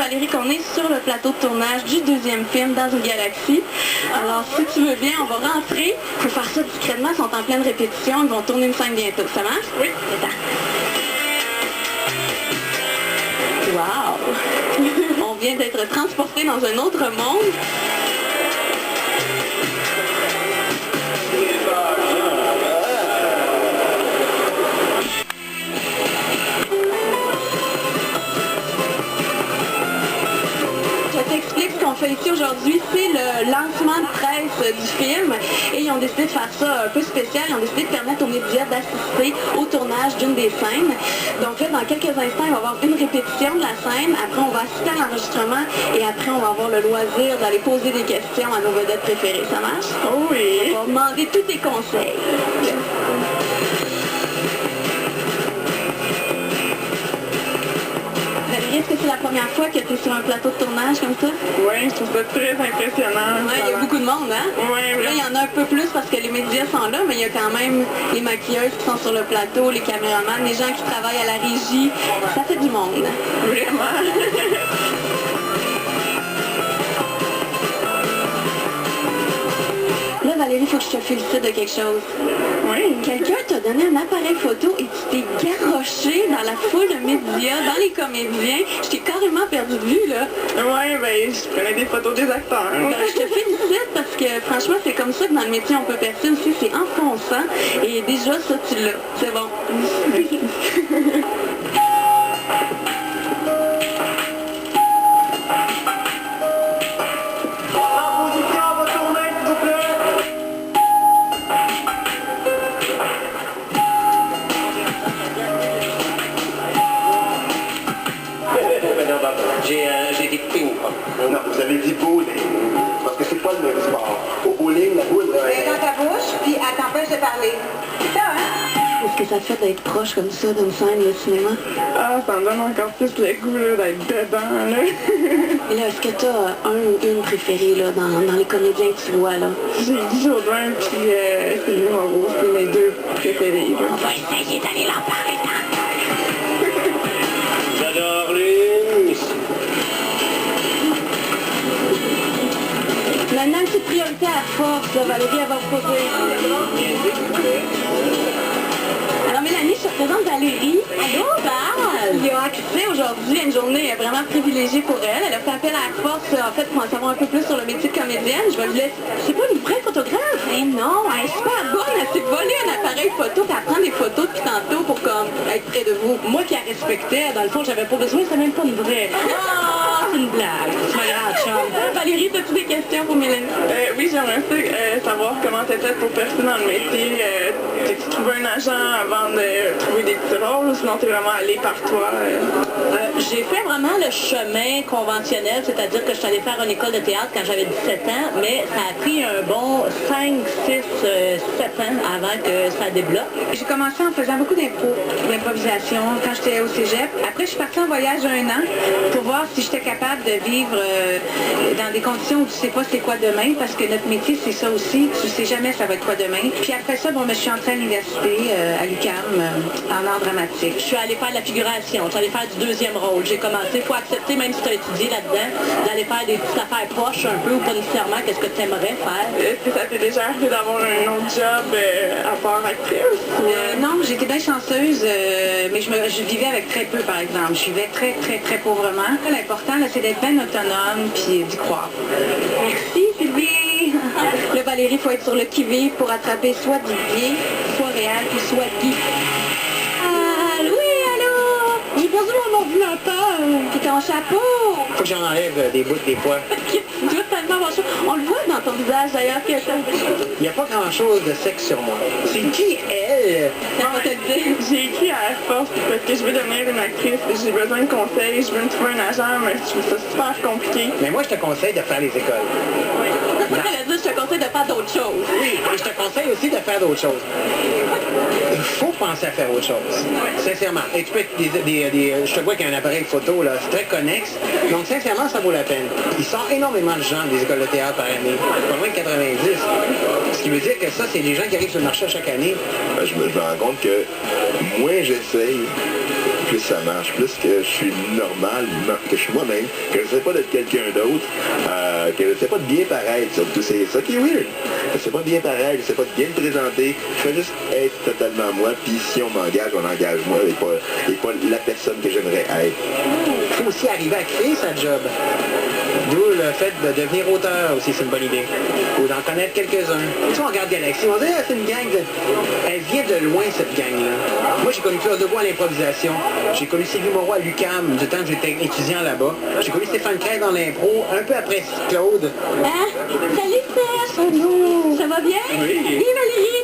Valérie, qu'on est sur le plateau de tournage du deuxième film Dans une galaxie. Alors, si tu veux bien, on va rentrer. Il faut faire ça discrètement, ils sont en pleine répétition, ils vont tourner une scène bientôt. Ça marche? Oui. Wow! On vient d'être transporté dans un autre monde. Je t'explique ce qu'on fait ici aujourd'hui, c'est le lancement de presse du film et ils ont décidé de faire ça un peu spécial, ils ont décidé de permettre aux médias d'assister au tournage d'une des scènes. Donc là, dans quelques instants, il va y avoir une répétition de la scène, après on va assister à l'enregistrement et après on va avoir le loisir d'aller poser des questions à nos vedettes préférées. Ça marche? Oh oui! On va demander tous tes conseils. Valérie, est-ce que c'est la première fois que tu es sur un plateau de tournage comme ça? Oui, je trouve ça très impressionnant. Oui, il y a beaucoup de monde, hein? Oui, Là, il y en a un peu plus parce que les médias sont là, mais il y a quand même les maquilleuses qui sont sur le plateau, les caméramans, les gens qui travaillent à la régie. Ça fait du monde. Vraiment. Là, Valérie, il faut que je te félicite de quelque chose. Oui. Quelqu'un t'a donné un appareil photo et tu t'es garoché dans la foule de médias, dans les comédiens. Je t'ai carrément perdu de vue, là. Oui, ben, je prenais des photos des acteurs. Ben, je te félicite parce que franchement, c'est comme ça que dans le métier, on peut percer aussi. C'est enfonçant. Et déjà, ça, tu l'as. C'est bon. J'ai dit ping-pong. Non, vous avez dit bowling. Parce que c'est pas le même sport. Au bowling, la boule... C'est dans ta bouche, puis elle t'empêche de parler. C'est ça, hein? Est-ce que ça te fait d'être proche comme ça d'une scène de cinéma? Ah, ça me donne encore plus le goût là, d'être dedans, là. Et là, est-ce que tu as un ou une préférée là, dans les comédiens que tu vois, là? J'ai Guy Jourdain puis Sylvie Moreau, c'est mes deux préférés. On va essayer d'aller l'en parler. J'adore les... Maintenant, une petite priorité à la force, là, Valérie, elle va vous poser. Alors, Mélanie, je te présente Valérie. Allô, Val! Il a accès aujourd'hui à une journée vraiment privilégiée pour elle. Elle a fait appel à la force, en fait, pour en savoir un peu plus sur le métier de comédienne. Je vais lui laisser... C'est pas une vraie photographe? Mais non, elle est super bonne. Elle s'est volée un appareil photo, puis elle prend des photos depuis tantôt pour, comme, être près de vous. Moi qui la respectais, dans le fond, j'avais pas besoin, c'était même pas une vraie. C'est une blague. C'est pas grave, chum. Valérie, as-tu des questions pour Mélanie? Oui, j'aimerais savoir comment t'étais pour percer dans le métier. T'as-tu trouvé un agent avant de trouver des petits rôles ou sinon t'es vraiment allé par toi? J'ai fait vraiment le chemin conventionnel, c'est-à-dire que je suis allée faire une école de théâtre quand j'avais 17 ans, mais ça a pris un bon 5, 6, 7 ans avant que ça débloque. J'ai commencé en faisant beaucoup d'improvisation quand j'étais au cégep. Après, je suis partie en voyage 1 an pour voir si j'étais capable de vivre dans des conditions où tu sais pas c'est quoi demain, parce que notre métier, c'est ça aussi. Tu sais jamais ça va être quoi demain. Puis après ça, bon, je suis entrée à l'université, à l'UQAM, en art dramatique. Je suis allée faire de la figuration, je suis allée faire du deuxième rôle. J'ai commencé, il faut accepter, même si tu as étudié là-dedans, d'aller faire des petites affaires proches un peu, ou pas nécessairement qu'est-ce que tu aimerais faire. Est-ce que ça t'est déjà arrivé d'avoir un autre job à part actrice? Non, j'étais bien chanceuse, mais je vivais avec très peu, par exemple. Je vivais très, très, très pauvrement. L'important, là, c'est d'être bien autonome, puis d'y croire. Merci, Sylvie. Là, Valérie, il faut être sur le qui-vive pour attraper soit Didier, soit Réal, puis soit Guy. Ah, oui, allô? J'ai perdu mon ordinateur. Puis ton chapeau. Faut que j'en enlève des bouts des fois. Tu dois tellement avoir chaud. On le voit dans ton visage, d'ailleurs, que ça... Il n'y a pas grand-chose de sexe sur moi. C'est qui, elle? On va te le dire. J'ai écrit à Air Force parce que je veux devenir une actrice. J'ai besoin de conseils, je veux me trouver un agent, mais je trouve ça super compliqué. Mais moi, je te conseille de faire les écoles. Elle a dit, je te conseille de faire d'autres choses. Oui, et je te conseille aussi de faire d'autres choses. Il faut penser à faire autre chose. Sincèrement. Et tu peux être je te vois qu'il y a un appareil photo, là, c'est très connexe. Donc, sincèrement, ça vaut la peine. Il sort énormément de gens des écoles de théâtre par année. Pas loin de 90. Ce qui veut dire que ça, c'est des gens qui arrivent sur le marché chaque année. Je me rends compte que moins j'essaye, plus ça marche. Plus que je suis normal, que je suis moi-même, que je ne sais pas d'être quelqu'un d'autre, que je ne sais pas de bien paraître, surtout. C'est ça qui est weird. Je ne sais pas de bien paraître, je ne sais pas de bien me présenter. Je fais juste être totalement moi, puis si on m'engage, on engage moi, et pas la personne que j'aimerais être. Il faut aussi arriver à créer sa job. D'où le fait de devenir auteur aussi, c'est une bonne idée. Ou d'en connaître quelques-uns. Tu vois, on regarde Galaxy, on dit, ah, c'est une gang de... Elle vient de loin, cette gang-là. Moi, j'ai connu Claude Legault à l'improvisation. J'ai connu Sylvie Moreau à l'UQAM, du temps que j'étais étudiant là-bas. J'ai connu Stéphane Crête dans l'impro, un peu après Claude. Hein? Salut Steph! Ça va bien? Oui. Valérie!